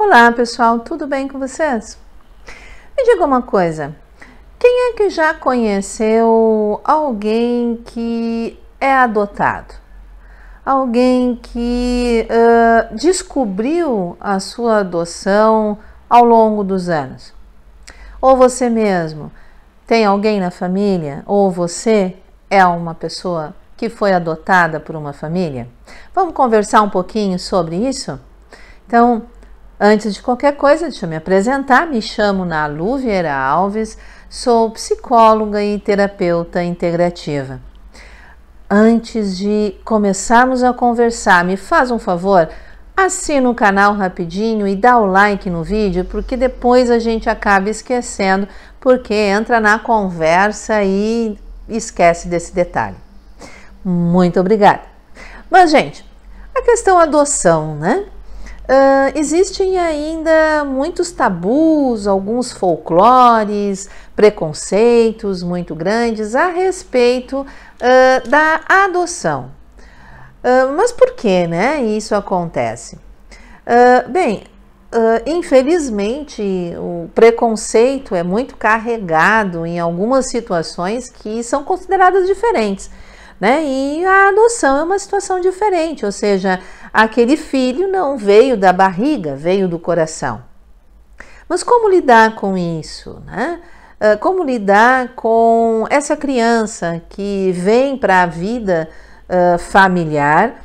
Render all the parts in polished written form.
Olá pessoal, tudo bem com vocês? Me diga uma coisa, quem é que já conheceu alguém que é adotado? Alguém que descobriu a sua adoção ao longo dos anos? Ou você mesmo tem alguém na família? Ou você é uma pessoa que foi adotada por uma família? Vamos conversar um pouquinho sobre isso? Então, antes de qualquer coisa, deixa eu me apresentar. Me chamo Nalu Vieira Alves, sou psicóloga e terapeuta integrativa. Antes de começarmos a conversar, me faz um favor, assina o canal rapidinho e dá o like no vídeo, porque depois a gente acaba esquecendo, porque entra na conversa e esquece desse detalhe. Muito obrigada. Mas, gente, a questão adoção, né? Existem ainda muitos tabus, alguns folclores, preconceitos muito grandes a respeito da adoção. Mas por que, né, isso acontece? Infelizmente, o preconceito é muito carregado em algumas situações que são consideradas diferentes, né? E a adoção é uma situação diferente, ou seja, aquele filho não veio da barriga, veio do coração. Mas como lidar com isso, né? Como lidar com essa criança que vem para a vida familiar?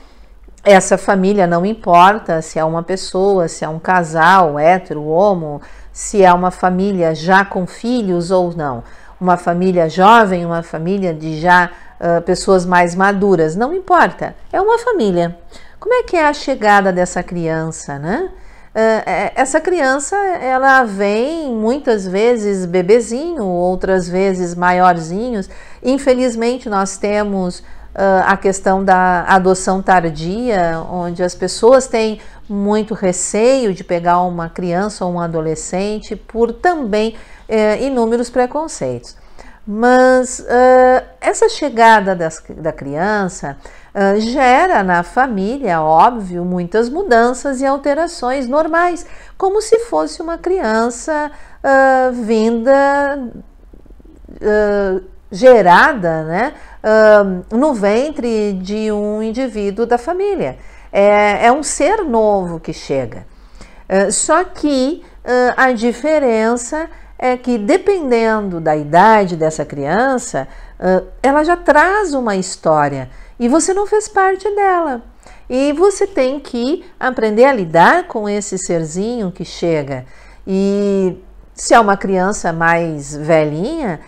Essa família não importa se é uma pessoa, se é um casal, hétero, homo, se é uma família já com filhos ou não. Uma família jovem, uma família de já pessoas mais maduras, não importa, é uma família. Como é que é a chegada dessa criança, né? Essa criança, ela vem muitas vezes bebezinho, outras vezes maiorzinhos. Infelizmente, nós temos a questão da adoção tardia, onde as pessoas têm muito receio de pegar uma criança ou um adolescente por também inúmeros preconceitos. Mas essa chegada da criança gera na família, óbvio, muitas mudanças e alterações normais, como se fosse uma criança gerada, né, no ventre de um indivíduo da família. É um ser novo que chega. Só que a diferença é que, dependendo da idade dessa criança, ela já traz uma história e você não fez parte dela. E você tem que aprender a lidar com esse serzinho que chega. E se é uma criança mais velhinha,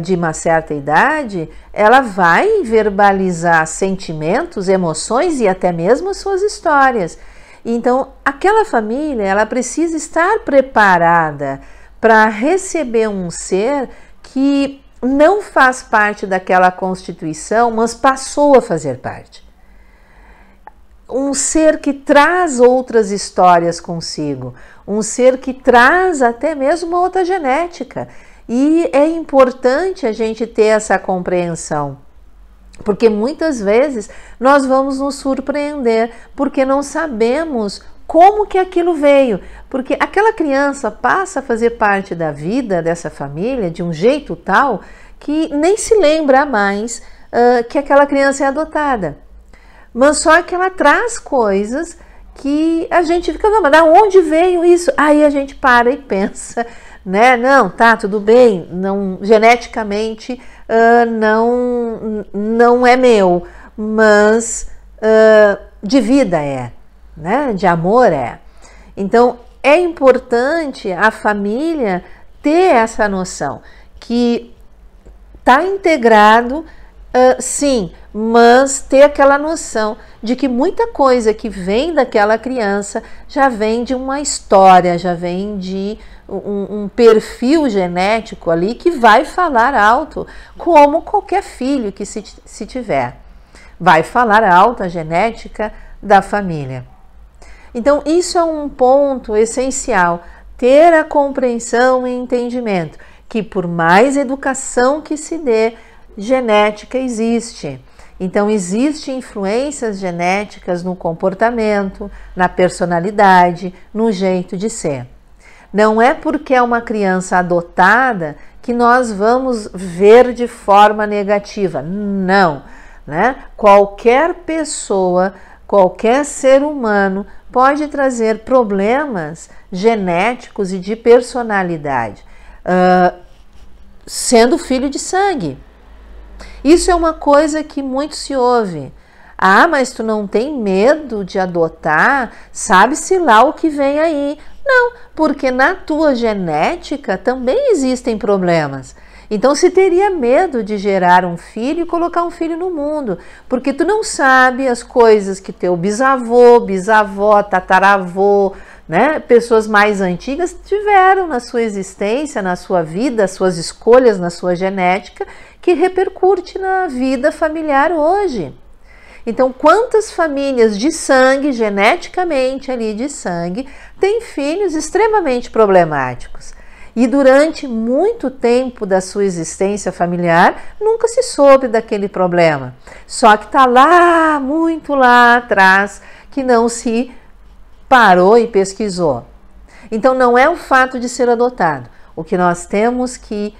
de uma certa idade, ela vai verbalizar sentimentos, emoções e até mesmo as suas histórias. Então, aquela família, ela precisa estar preparada para receber um ser que não faz parte daquela constituição, mas passou a fazer parte. Um ser que traz outras histórias consigo, um ser que traz até mesmo uma outra genética. E é importante a gente ter essa compreensão, porque muitas vezes nós vamos nos surpreender, porque não sabemos como que aquilo veio, porque aquela criança passa a fazer parte da vida dessa família de um jeito tal que nem se lembra mais que aquela criança é adotada. Mas só que ela traz coisas que a gente fica, não, mas de onde veio isso? Aí a gente para e pensa, né? Não, tá, tudo bem, não, geneticamente não é meu, mas de vida é. Né? De amor é. Então, é importante a família ter essa noção que está integrado, sim, mas ter aquela noção de que muita coisa que vem daquela criança já vem de uma história, já vem de um perfil genético ali que vai falar alto, como qualquer filho que se tiver. Vai falar alto a genética da família. Então, isso é um ponto essencial, ter a compreensão e entendimento que, por mais educação que se dê, genética existe. Então, existem influências genéticas no comportamento, na personalidade, no jeito de ser. Não é porque é uma criança adotada que nós vamos ver de forma negativa. Não, né? Qualquer pessoa, qualquer ser humano pode trazer problemas genéticos e de personalidade, sendo filho de sangue. Isso é uma coisa que muito se ouve. Ah, mas tu não tem medo de adotar? Sabe-se lá o que vem aí. Não, porque na tua genética também existem problemas. Então, se teria medo de gerar um filho e colocar um filho no mundo, porque tu não sabe as coisas que teu bisavô, bisavó, tataravô, né, pessoas mais antigas tiveram na sua existência, na sua vida, suas escolhas na sua genética, que repercute na vida familiar hoje. Então, quantas famílias de sangue, geneticamente ali de sangue, têm filhos extremamente problemáticos? E durante muito tempo da sua existência familiar, nunca se soube daquele problema. Só que está lá, muito lá atrás, que não se parou e pesquisou. Então, não é o fato de ser adotado. O que nós temos que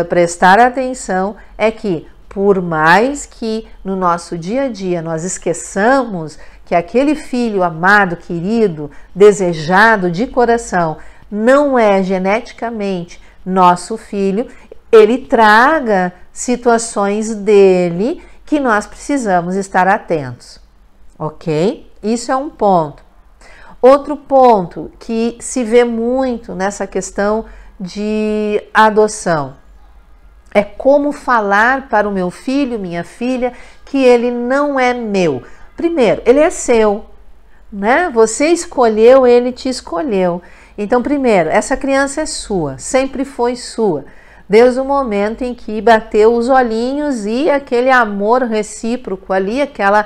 prestar atenção é que, por mais que no nosso dia a dia nós esqueçamos que aquele filho amado, querido, desejado de coração não é geneticamente nosso filho, ele traga situações dele que nós precisamos estar atentos, ok? Isso é um ponto. Outro ponto que se vê muito nessa questão de adoção é como falar para o meu filho, minha filha, que ele não é meu. Primeiro, ele é seu, né? Você escolheu, ele te escolheu. Então, primeiro, essa criança é sua, sempre foi sua, desde o momento em que bateu os olhinhos e aquele amor recíproco ali, aquela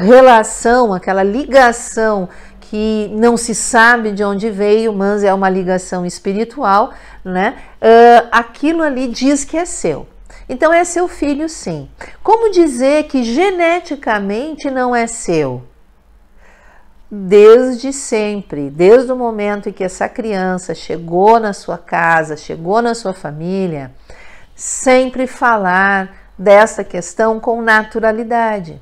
relação, aquela ligação que não se sabe de onde veio, mas é uma ligação espiritual, né? Aquilo ali diz que é seu. Então é seu filho, sim. Como dizer que geneticamente não é seu? Desde sempre, desde o momento em que essa criança chegou na sua casa, chegou na sua família, sempre falar dessa questão com naturalidade.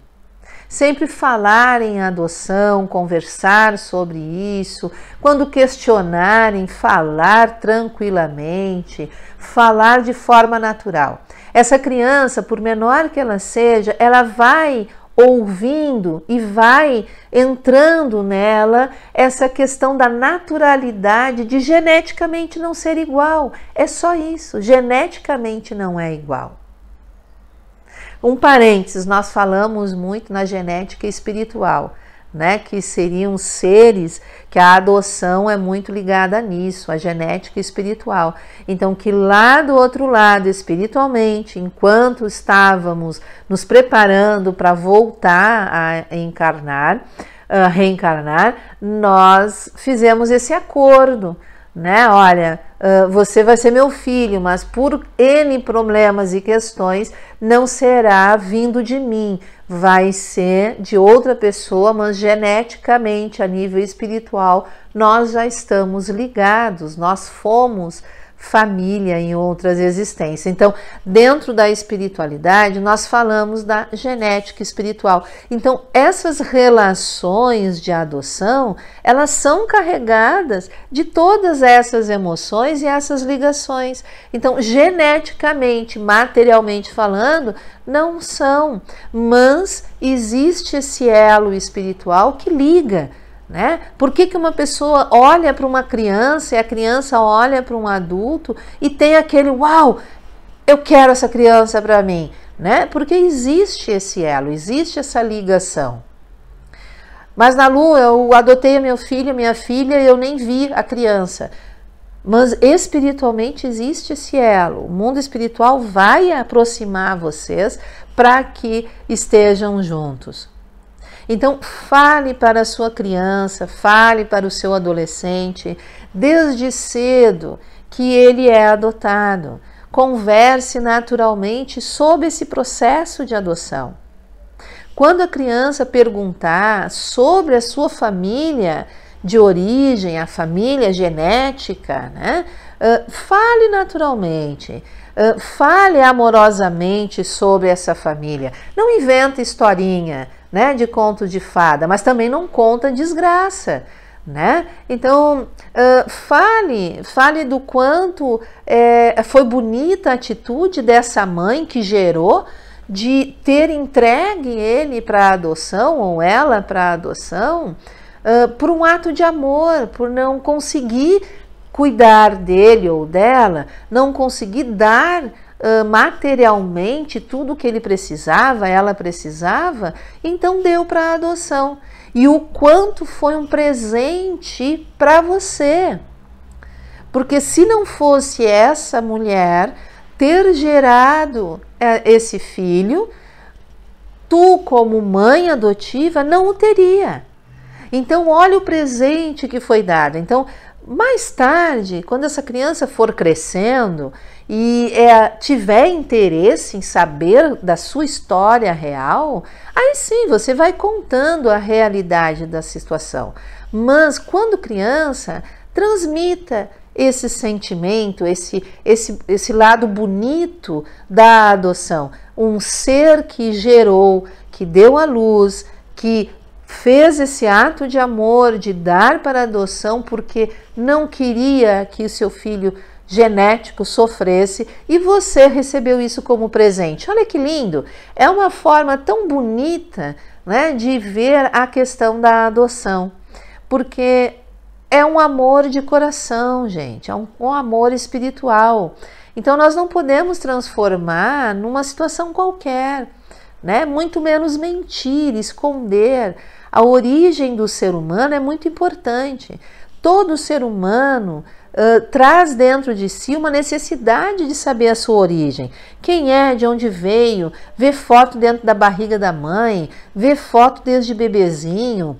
Sempre falar em adoção, conversar sobre isso, quando questionarem, falar tranquilamente, falar de forma natural. Essa criança, por menor que ela seja, ela vai ouvindo e vai entrando nela essa questão da naturalidade de geneticamente não ser igual. É só isso, geneticamente não é igual. Um parênteses, nós falamos muito na genética espiritual, né? Que seriam seres que a adoção é muito ligada nisso, a genética espiritual. Então, que lá do outro lado, espiritualmente, enquanto estávamos nos preparando para voltar a encarnar, reencarnar, nós fizemos esse acordo, né? Olha, você vai ser meu filho, mas por N problemas e questões não será vindo de mim, vai ser de outra pessoa, mas geneticamente, a nível espiritual, nós já estamos ligados, nós fomos família em outras existências. Então, dentro da espiritualidade, nós falamos da genética espiritual. Então, essas relações de adoção, elas são carregadas de todas essas emoções e essas ligações. Então, geneticamente, materialmente falando, não são, mas existe esse elo espiritual que liga. Né? Por que uma pessoa olha para uma criança e a criança olha para um adulto e tem aquele uau, eu quero essa criança para mim, né? Porque existe esse elo, existe essa ligação. Mas na Lua eu adotei meu filho, minha filha e eu nem vi a criança. Mas espiritualmente existe esse elo. O mundo espiritual vai aproximar vocês para que estejam juntos. Então, fale para a sua criança, fale para o seu adolescente, desde cedo, que ele é adotado. Converse naturalmente sobre esse processo de adoção. Quando a criança perguntar sobre a sua família de origem, a família genética, né? Fale naturalmente, fale amorosamente sobre essa família. Não inventa historinha, né, de conto de fada, mas também não conta desgraça, né? Então, fale do quanto foi bonita a atitude dessa mãe que gerou, de ter entregue ele para adoção, ou ela para adoção, por um ato de amor, por não conseguir cuidar dele ou dela, não conseguir dar materialmente tudo que ele precisava, ela precisava, então deu para adoção. E o quanto foi um presente para você. Porque se não fosse essa mulher ter gerado esse filho, tu, como mãe adotiva, não o teria. Então, olha o presente que foi dado. Então, mais tarde, quando essa criança for crescendo e tiver interesse em saber da sua história real, aí sim, você vai contando a realidade da situação. Mas, quando criança, transmita esse sentimento, esse lado bonito da adoção. Um ser que gerou, que deu à luz, que fez esse ato de amor, de dar para adoção, porque não queria que o seu filho genético sofresse, e você recebeu isso como presente. Olha que lindo! É uma forma tão bonita, né, de ver a questão da adoção, porque é um amor de coração, gente, é um amor espiritual. Então nós não podemos transformar numa situação qualquer, né? Muito menos mentir, esconder. A origem do ser humano é muito importante. Todo ser humano traz dentro de si uma necessidade de saber a sua origem. Quem é, de onde veio, ver foto dentro da barriga da mãe, ver foto desde bebezinho,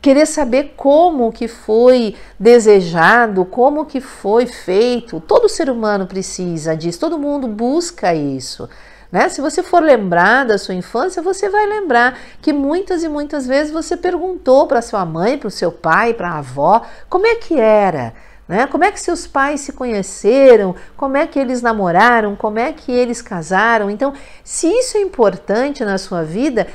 querer saber como que foi desejado, como que foi feito. Todo ser humano precisa disso, todo mundo busca isso. Né? Se você for lembrar da sua infância, você vai lembrar que muitas e muitas vezes você perguntou para sua mãe, para o seu pai, para a avó, como é que era, né? Como é que seus pais se conheceram, como é que eles namoraram, como é que eles casaram. Então, se isso é importante na sua vida,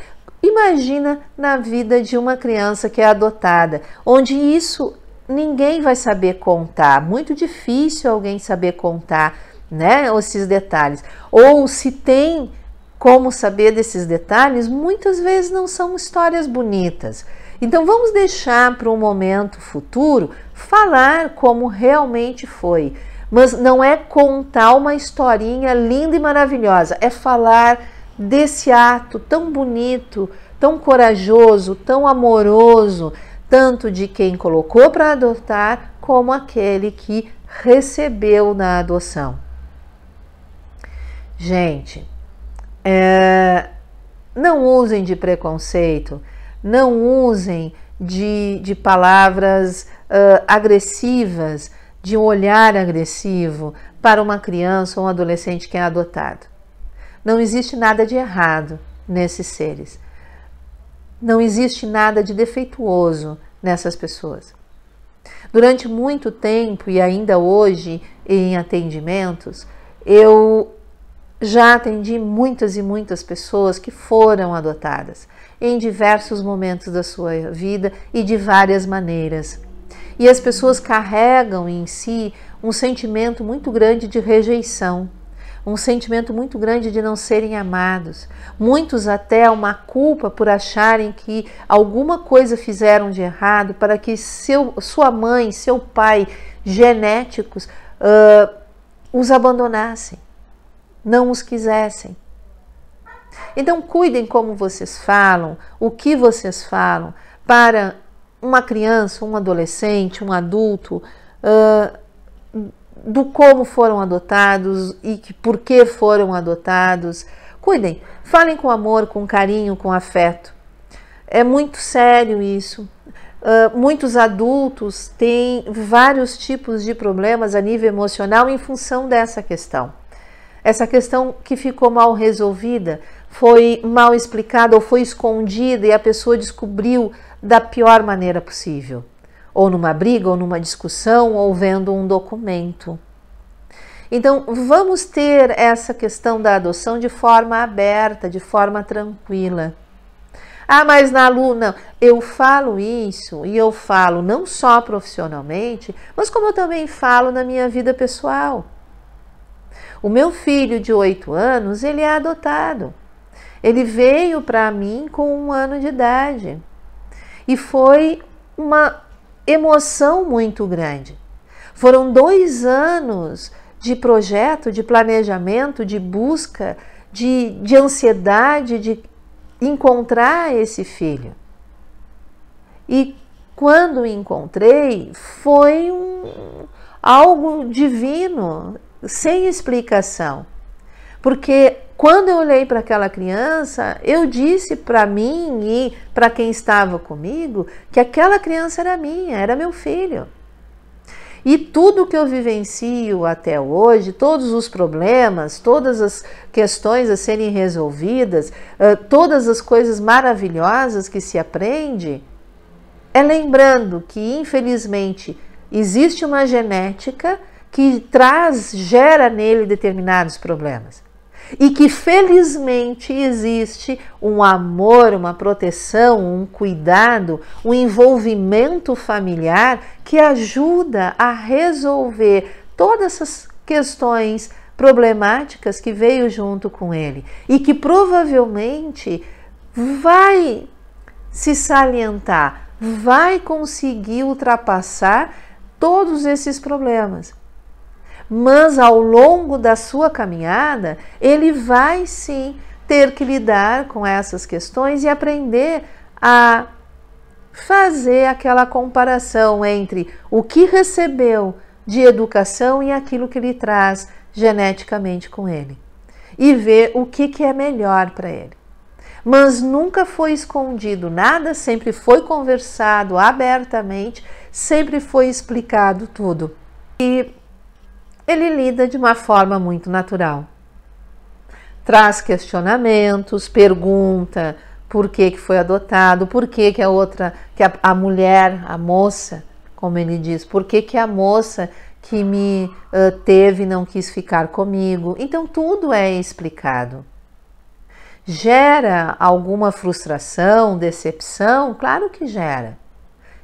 imagina na vida de uma criança que é adotada, onde isso ninguém vai saber contar, muito difícil alguém saber contar, né, esses detalhes, ou se tem como saber desses detalhes, muitas vezes não são histórias bonitas. Então vamos deixar para um momento futuro falar como realmente foi, mas não é contar uma historinha linda e maravilhosa, é falar desse ato tão bonito, tão corajoso, tão amoroso, tanto de quem colocou para adotar, como aquele que recebeu na adoção. Gente, não usem de preconceito, não usem de palavras agressivas, de um olhar agressivo para uma criança ou um adolescente que é adotado. Não existe nada de errado nesses seres. Não existe nada de defeituoso nessas pessoas. Durante muito tempo e ainda hoje em atendimentos, eu já atendi muitas e muitas pessoas que foram adotadas em diversos momentos da sua vida e de várias maneiras. E as pessoas carregam em si um sentimento muito grande de rejeição, um sentimento muito grande de não serem amados. Muitos até uma culpa por acharem que alguma coisa fizeram de errado para que sua mãe, seu pai genéticos os abandonassem, não os quisessem. Então cuidem como vocês falam, o que vocês falam para uma criança, um adolescente, um adulto, do como foram adotados e por que foram adotados. Cuidem, falem com amor, com carinho, com afeto. É muito sério isso. Muitos adultos têm vários tipos de problemas a nível emocional em função dessa questão. Essa questão que ficou mal resolvida foi mal explicada ou foi escondida e a pessoa descobriu da pior maneira possível, ou numa briga, ou numa discussão, ou vendo um documento. Então, vamos ter essa questão da adoção de forma aberta, de forma tranquila. Ah, mas na Lu, não. Eu falo isso e eu falo não só profissionalmente, mas como eu também falo na minha vida pessoal. O meu filho de 8 anos, ele é adotado. Ele veio para mim com 1 ano de idade. E foi uma emoção muito grande. Foram 2 anos de projeto, de planejamento, de busca, de ansiedade, de encontrar esse filho. E quando o encontrei, foi algo divino, sem explicação. Porque quando eu olhei para aquela criança, eu disse para mim e para quem estava comigo que aquela criança era minha, era meu filho. E tudo que eu vivencio até hoje, todos os problemas, todas as questões a serem resolvidas, todas as coisas maravilhosas que se aprende, é lembrando que, infelizmente, existe uma genética que gera nele determinados problemas. E que, felizmente, existe um amor, uma proteção, um cuidado, um envolvimento familiar que ajuda a resolver todas essas questões problemáticas que veio junto com ele e que provavelmente vai se salientar, vai conseguir ultrapassar todos esses problemas. Mas ao longo da sua caminhada, ele vai sim ter que lidar com essas questões e aprender a fazer aquela comparação entre o que recebeu de educação e aquilo que ele traz geneticamente com ele. E ver o que é melhor para ele. Mas nunca foi escondido nada, sempre foi conversado abertamente, sempre foi explicado tudo. E ele lida de uma forma muito natural. Traz questionamentos, pergunta por que foi adotado, por que a mulher, a moça, como ele diz, por que a moça que me teve não quis ficar comigo. Então tudo é explicado. Gera alguma frustração, decepção? Claro que gera.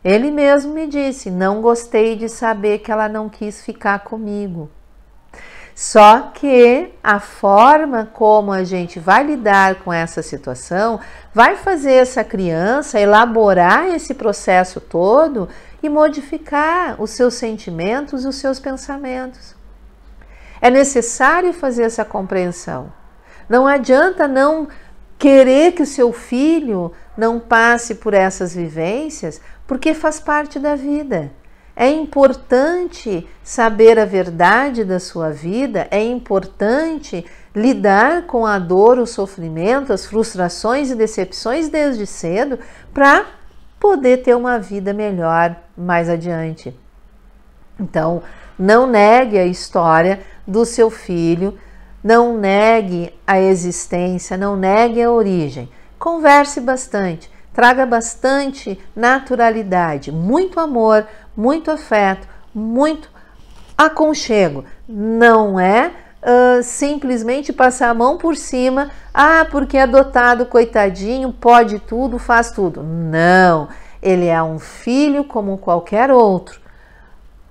Ele mesmo me disse, não gostei de saber que ela não quis ficar comigo. Só que a forma como a gente vai lidar com essa situação vai fazer essa criança elaborar esse processo todo e modificar os seus sentimentos e os seus pensamentos. É necessário fazer essa compreensão. Não adianta não querer que o seu filho não passe por essas vivências, porque faz parte da vida. É importante saber a verdade da sua vida, é importante lidar com a dor, o sofrimento, as frustrações e decepções desde cedo para poder ter uma vida melhor mais adiante. Então, não negue a história do seu filho, não negue a existência, não negue a origem. Converse bastante, traga bastante naturalidade, muito amor, muito afeto, muito aconchego. Não é simplesmente passar a mão por cima, porque é adotado, coitadinho, pode tudo, faz tudo. Não, ele é um filho como qualquer outro.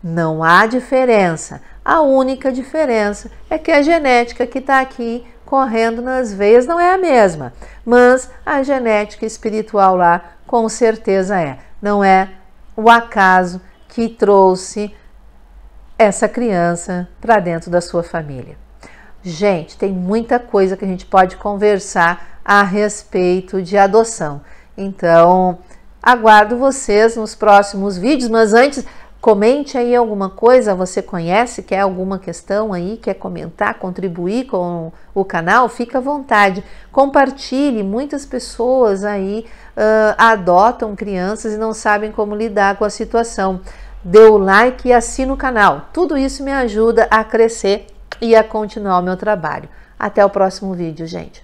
Não há diferença. A única diferença é que a genética que está aqui correndo nas veias não é a mesma, mas a genética espiritual lá com certeza é. Não é o acaso que trouxe essa criança para dentro da sua família. Gente, tem muita coisa que a gente pode conversar a respeito de adoção. Então, aguardo vocês nos próximos vídeos, mas antes, comente aí alguma coisa, você conhece, quer alguma questão aí, quer comentar, contribuir com o canal, fica à vontade. Compartilhe, muitas pessoas aí adotam crianças e não sabem como lidar com a situação. Dê o like e assine o canal. Tudo isso me ajuda a crescer e a continuar o meu trabalho. Até o próximo vídeo, gente.